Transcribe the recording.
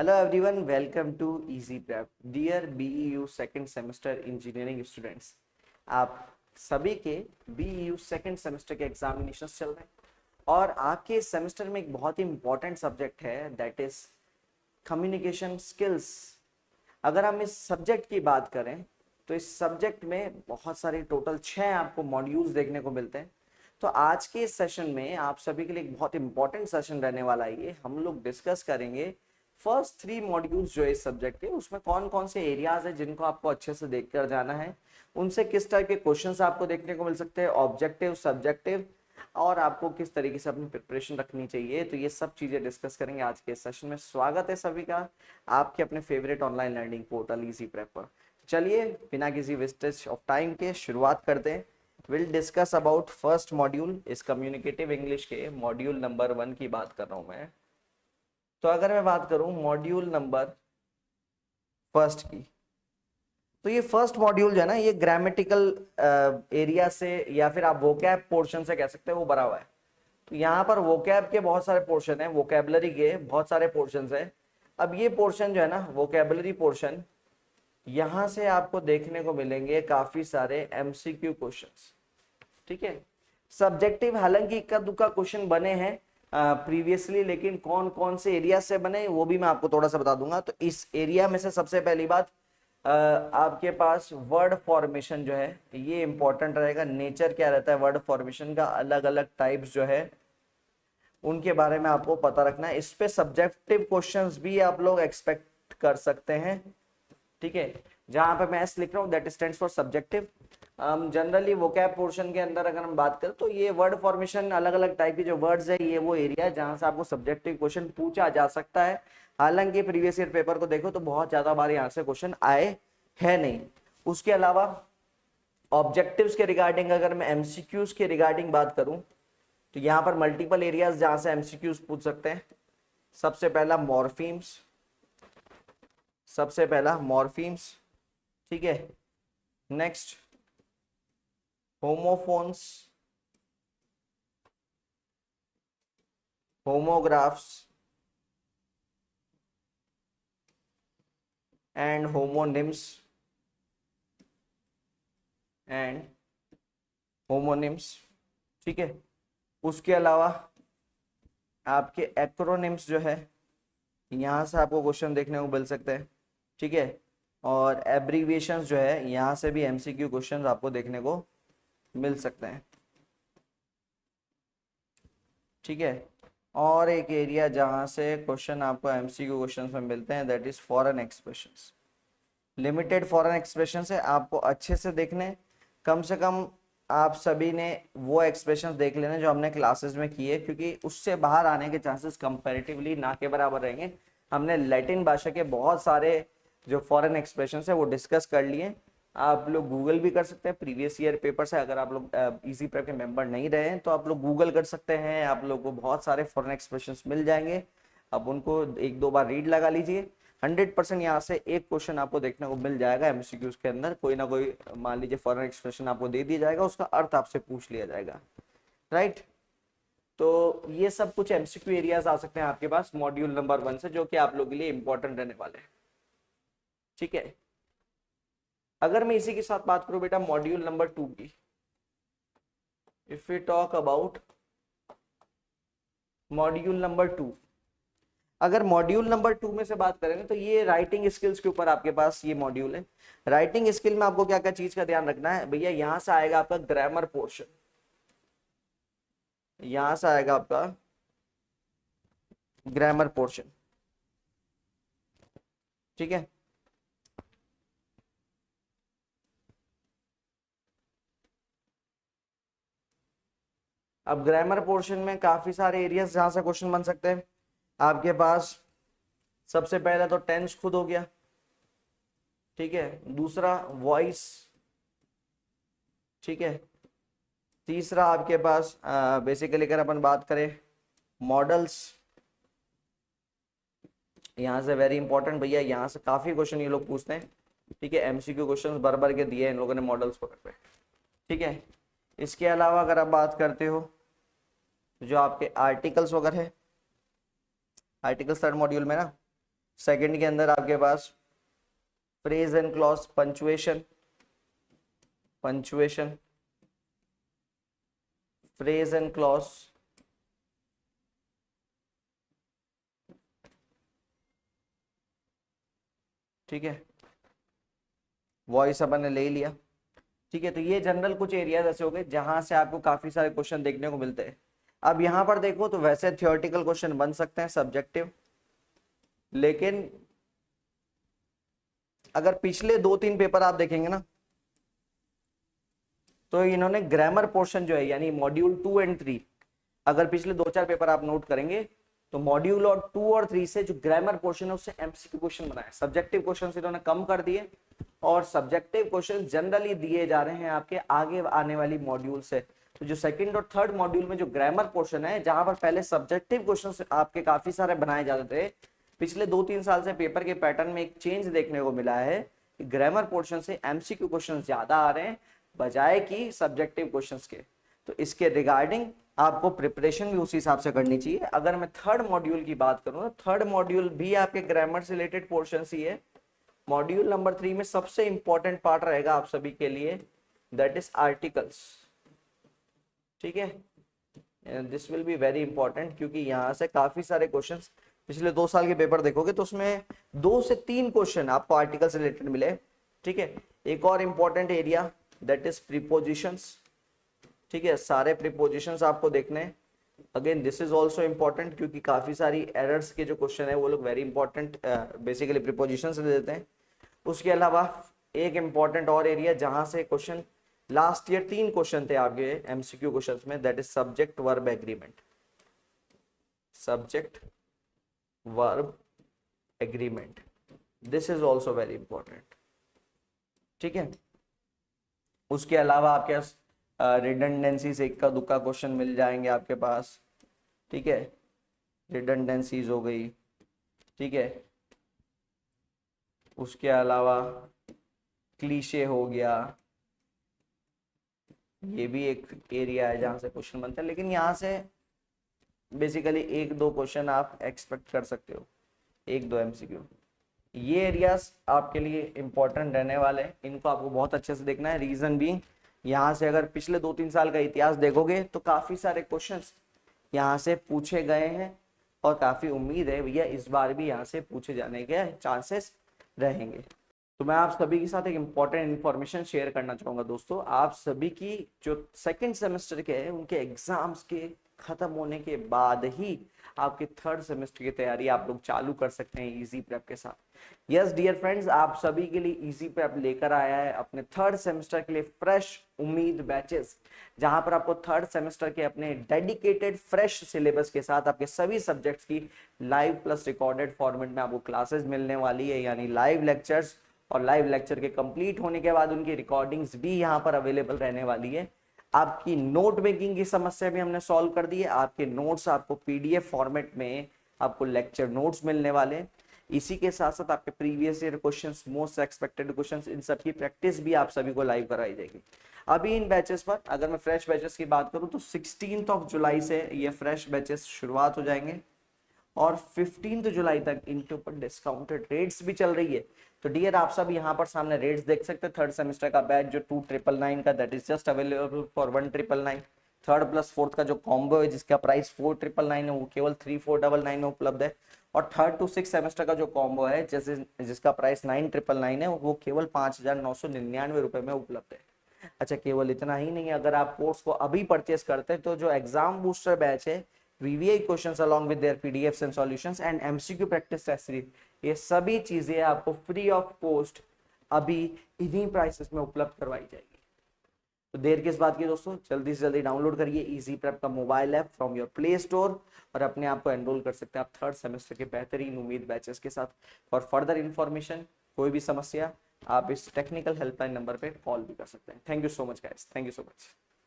Hello everyone, welcome to Easy Prep. Dear BEU second semester engineering students, आप सभी के BEU second semester के examination चल रहे हैं और आपके इस सेमेस्टर में एक बहुत ही इंपॉर्टेंट सब्जेक्ट है दैट इज कम्युनिकेशन स्किल्स। अगर हम इस सब्जेक्ट की बात करें तो इस सब्जेक्ट में बहुत सारे टोटल 6 आपको मॉड्यूल्स देखने को मिलते हैं। तो आज के इस सेशन में आप सभी के लिए एक बहुत इंपॉर्टेंट सेशन रहने वाला है। ये हम लोग डिस्कस करेंगे फर्स्ट 3 मॉड्यूल्स जो इस सब्जेक्ट के, उसमें कौन कौन से एरियाज है जिनको आपको अच्छे से देख कर जाना है, उनसे किस टाइप के क्वेश्चंस आपको देखने को मिल सकते हैं, ऑब्जेक्टिव सब्जेक्टिव, और आपको किस तरीके से अपनी प्रिपरेशन रखनी चाहिए। तो ये सब चीजें डिस्कस करेंगे आज के सेशन में। स्वागत है सभी का आपके अपने favourite online learning portal easy prep पर। चलिए बिना किसी वेस्टेज ऑफ टाइम के शुरुआत करते हैं। Will discuss about first module इस कम्युनिकेटिव इंग्लिश के मॉड्यूल नंबर 1 की बात कर रहा हूं मैं। तो अगर मैं बात करूं मॉड्यूल नंबर फर्स्ट की, तो ये फर्स्ट मॉड्यूल जो है ना, ये ग्रामेटिकल एरिया से या फिर आप वोकैब पोर्शन से कह सकते हैं, वो भरा हुआ है। तो यहाँ पर वोकैब के बहुत सारे पोर्शन है, वोकैबलरी के बहुत सारे पोर्शन है। अब ये पोर्शन जो है ना, वोकैबलरी पोर्शन, यहां से आपको देखने को मिलेंगे काफी सारे एमसीक्यू क्वेश्चंस। ठीक है, सब्जेक्टिव हालांकि इक्का दुक्का क्वेश्चन बने हैं प्रीवियसली, लेकिन कौन कौन से एरिया से बने वो भी मैं आपको थोड़ा सा बता दूंगा। तो इस एरिया में से सबसे पहली बात, आपके पास वर्ड फॉर्मेशन जो है ये इंपॉर्टेंट रहेगा। नेचर क्या रहता है वर्ड फॉर्मेशन का, अलग अलग टाइप्स जो है उनके बारे में आपको पता रखना है। इस पे सब्जेक्टिव क्वेश्चंस भी आप लोग एक्सपेक्ट कर सकते हैं। ठीक है, जहां पे मैं एस लिख रहा हूँ that stands for subjective. Generally vocab portion के अंदर अगर हम बात करें तो ये वर्ड फॉर्मेशन, अलग अलग टाइप की जो वर्ड्स है, ये वो एरिया है जहां से आपको सब्जेक्टिव क्वेश्चन पूछा जा सकता है। हालांकि प्रीवियस ईयर पेपर को देखो तो बहुत ज्यादा बार यहाँ से क्वेश्चन आए है नहीं। उसके अलावा ऑब्जेक्टिव्स के रिगार्डिंग अगर मैं एमसीक्यूज के रिगार्डिंग बात करूं तो यहाँ पर मल्टीपल एरियाज जहां से एमसीक्यूज पूछ सकते हैं। सबसे पहला मॉर्फीम्स, सबसे पहला मॉर्फीम्स। ठीक है, next homophones, homographs and homonyms and homonyms. ठीक है, उसके अलावा आपके एक्रोनिम्स जो है यहां से आपको क्वेश्चन देखने को मिल सकते हैं। ठीक है, और एब्रीविएशंस जो है यहां से भी एमसीक्यू क्वेश्चंस आपको देखने को मिल सकते हैं। ठीक है, और एक एरिया जहां से क्वेश्चन आपको एमसीक्यू क्वेश्चंस में मिलते हैं that is foreign expressions. Limited foreign expression है, आपको अच्छे से देखने, कम से कम आप सभी ने वो एक्सप्रेशंस देख लेने जो हमने क्लासेस में किए, क्योंकि उससे बाहर आने के चांसेस कंपैरेटिवली ना के बराबर रहेंगे। हमने लैटिन भाषा के बहुत सारे जो फॉरेन एक्सप्रेशंस है वो डिस्कस कर लिए। आप लोग गूगल भी कर सकते हैं, प्रीवियस ईयर पेपर से अगर आप लोग इजी प्रेप के मेंबर नहीं रहे हैं तो आप लोग गूगल कर सकते हैं, आप लोग को बहुत सारे फॉरेन एक्सप्रेशंस मिल जाएंगे। अब उनको एक दो बार रीड लगा लीजिए। 100% यहाँ से एक क्वेश्चन आपको देखने को मिल जाएगा एमसीक्यूज के अंदर, कोई ना कोई मान लीजिए फॉरेन एक्सप्रेशन आपको दे दिया जाएगा, उसका अर्थ आपसे पूछ लिया जाएगा। राइट, तो ये सब कुछ एमसीक्यू एरियाज आ सकते हैं आपके पास मॉड्यूल नंबर 1 से, जो कि आप लोगों के लिए इंपॉर्टेंट रहने वाले हैं। ठीक है, अगर मैं इसी के साथ बात करूं बेटा मॉड्यूल नंबर 2 की, if we talk about module number 2, अगर मॉड्यूल नंबर 2 में से बात करें तो ये राइटिंग स्किल्स के ऊपर आपके पास ये मॉड्यूल है। राइटिंग स्किल में आपको क्या क्या चीज का ध्यान रखना है भैया, यहां से आएगा आपका ग्रामर पोर्शन, यहां से आएगा आपका ग्रामर पोर्शन। ठीक है, अब ग्रामर पोर्शन में काफी सारे एरियाज जहां से क्वेश्चन बन सकते हैं आपके पास। सबसे पहला तो टेंस खुद हो गया। ठीक है, दूसरा वॉइस। ठीक है, तीसरा आपके पास बेसिकली अगर अपन बात करें मॉडल्स, यहां से वेरी इंपॉर्टेंट भैया, यहां से काफी क्वेश्चन ये लोग पूछते हैं। ठीक है, एमसीक्यू क्वेश्चंस भर भर के दिए इन लोगों ने मॉडल्स को पे। ठीक है, इसके अलावा अगर आप बात करते हो जो आपके आर्टिकल्स वगैरह है, आर्टिकल्स थर्ड मॉड्यूल में ना, सेकंड के अंदर आपके पास phrase and clause, punctuation, punctuation, phrase and clause, ठीक है, वॉइस अपन ने ले लिया, ठीक है। तो ये जनरल कुछ एरियाज ऐसे हो गए जहां से आपको काफी सारे क्वेश्चन देखने को मिलते हैं। अब यहां पर देखो तो वैसे थियोरेटिकल क्वेश्चन बन सकते हैं सब्जेक्टिव, लेकिन अगर पिछले 2-3 पेपर आप देखेंगे ना, तो इन्होंने ग्रामर पोर्शन जो है यानी मॉड्यूल 2 एंड 3, अगर पिछले 2-4 पेपर आप नोट करेंगे तो मॉड्यूल और 2 और 3 से जो ग्रामर पोर्शन है उससे एमसीक्यू क्वेश्चन बनाए, सब्जेक्टिव क्वेश्चन इन्होंने कम कर दिए और सब्जेक्टिव क्वेश्चन जनरली दिए जा रहे हैं आपके आगे आने वाली मॉड्यूल से। तो जो सेकंड और थर्ड मॉड्यूल में जो ग्रामर पोर्शन है, जहां पर पहले सब्जेक्टिव क्वेश्चन आपके काफी सारे बनाए जाते थे, पिछले 2-3 साल से पेपर के पैटर्न में एक चेंज देखने को मिला है कि ग्रामर पोर्शन से एमसीक्यू क्वेश्चन ज्यादा आ रहे हैं बजाय कि सब्जेक्टिव क्वेश्चंस के। तो इसके रिगार्डिंग आपको प्रिपरेशन भी उसी हिसाब से करनी चाहिए। अगर मैं थर्ड मॉड्यूल की बात करूं तो थर्ड मॉड्यूल भी आपके ग्रामर से रिलेटेड पोर्शन ही है। मॉड्यूल नंबर 3 में सबसे इंपॉर्टेंट पार्ट रहेगा आप सभी के लिए, दैट इज आर्टिकल्स, ठीक है। This will be very important क्योंकि यहां से काफी सारे क्वेश्चंस, पिछले 2 साल के पेपर देखोगे तो उसमें 2 से 3 क्वेश्चन आपको आर्टिकल से रिलेटेड मिले, ठीक है। एक और important area that is prepositions, ठीक है, सारे प्रीपोजिशंस आपको देखने हैं। Again this is also important क्योंकि काफी सारी एरर्स के जो क्वेश्चन है वो लोग वेरी इंपॉर्टेंट बेसिकली प्रीपोजिशन से देते हैं। उसके अलावा एक इंपॉर्टेंट और एरिया जहां से क्वेश्चन लास्ट ईयर 3 क्वेश्चन थे आपके एमसीक्यू क्वेश्चंस में, that is subject verb agreement, subject verb agreement, this is also very important, ठीक है। उसके अलावा आपके पास रिडंडेंसी से इक्का दुक्का क्वेश्चन मिल जाएंगे आपके पास, ठीक है, रिडंडेंसीज हो गई, ठीक है। उसके अलावा क्लीशे हो गया, ये भी एक एरिया है जहां से क्वेश्चन बनता है, लेकिन यहाँ से बेसिकली 1-2 क्वेश्चन आप एक्सपेक्ट कर सकते हो, 1-2 एमसीक्यू। ये एरियाज आपके लिए इंपॉर्टेंट रहने वाले हैं, इनको आपको बहुत अच्छे से देखना है। रीजन भी यहाँ से अगर पिछले 2-3 साल का इतिहास देखोगे तो काफी सारे क्वेश्चंस यहाँ से पूछे गए हैं और काफी उम्मीद है भैया इस बार भी यहाँ से पूछे जाने के चांसेस रहेंगे। तो मैं आप सभी के साथ एक इंपॉर्टेंट इन्फॉर्मेशन शेयर करना चाहूंगा दोस्तों। आप सभी की जो सेकंड सेमेस्टर के हैं उनके एग्जाम्स के खत्म होने के बाद ही आपके थर्ड सेमेस्टर की तैयारी आप लोग चालू कर सकते हैं इजी प्रेप के साथ। यस डियर फ्रेंड्स, आप सभी के लिए इजी प्रेप लेकर आया है अपने थर्ड सेमेस्टर के लिए फ्रेश उम्मीद बैचेस, जहां पर आपको थर्ड सेमेस्टर के अपने डेडिकेटेड फ्रेश सिलेबस के साथ आपके सभी सब्जेक्ट्स की लाइव प्लस रिकॉर्डेड फॉर्मेट में आपको क्लासेस मिलने वाली है, यानी लाइव लेक्चर्स, और लाइव लेक्चर के कंप्लीट होने के बाद उनकी रिकॉर्डिंग्स भी यहाँ पर अवेलेबल रहने वाली है। आपकी नोट मेकिंग की समस्या भी हमने सॉल्व कर दी है, आपके नोट्स आपको पीडीएफ फॉर्मेट में आपको लेक्चर नोट्स मिलने वाले हैं। इसी के साथ साथ आपके previous year questions, most expected questions, इन सब की प्रैक्टिस भी आप सभी को लाइव कराई जाएगी। अभी इन बैचेस पर अगर मैं फ्रेश बैचेस की बात करूं तो 16 जुलाई से ये फ्रेश बैचेस शुरुआत हो जाएंगे और 15 जुलाई तक इनके ऊपर डिस्काउंटेड रेट्स भी चल रही है। तो डियर आप सब यहाँ पर सामने रेट्स देख सकते हैं। थर्ड सेमेस्टर का बैच जो 2999 का, that is just available for 1999। Third plus fourth का जो कॉम्बो है जिसका प्राइस 4999 है वो केवल 3499 में उपलब्ध है। और थर्ड टू सिक्स सेमेस्टर का जो कॉम्बो है जैसे जिसका प्राइस 9999 है वो केवल 5999 रुपए में उपलब्ध है। अच्छा, केवल इतना ही नहीं, अगर आप कोर्स को अभी परचेस करते हैं तो जो एग्जाम बूस्टर बैच है, VVI questions along with their PDFs and solutions and MCQ practice test series, ये सभी चीजें आपको फ्री ऑफ कॉस्ट अभी इन्हीं प्राइसेस में उपलब्ध करवाई जाएगी। तो देर किस बात की दोस्तों, जल्दी से जल्दी डाउनलोड करिए इजी प्रेप का mobile app from your play store और अपने आप को एनरोल कर सकते हैं आप थर्ड सेमेस्टर के बेहतरीन उम्मीद बैचेस के साथ। फॉर फर्दर इन्फॉर्मेशन, कोई भी समस्या, आप इस टेक्निकल हेल्पलाइन नंबर पे कॉल भी कर सकते हैं। Thank you so much guys, thank you so much.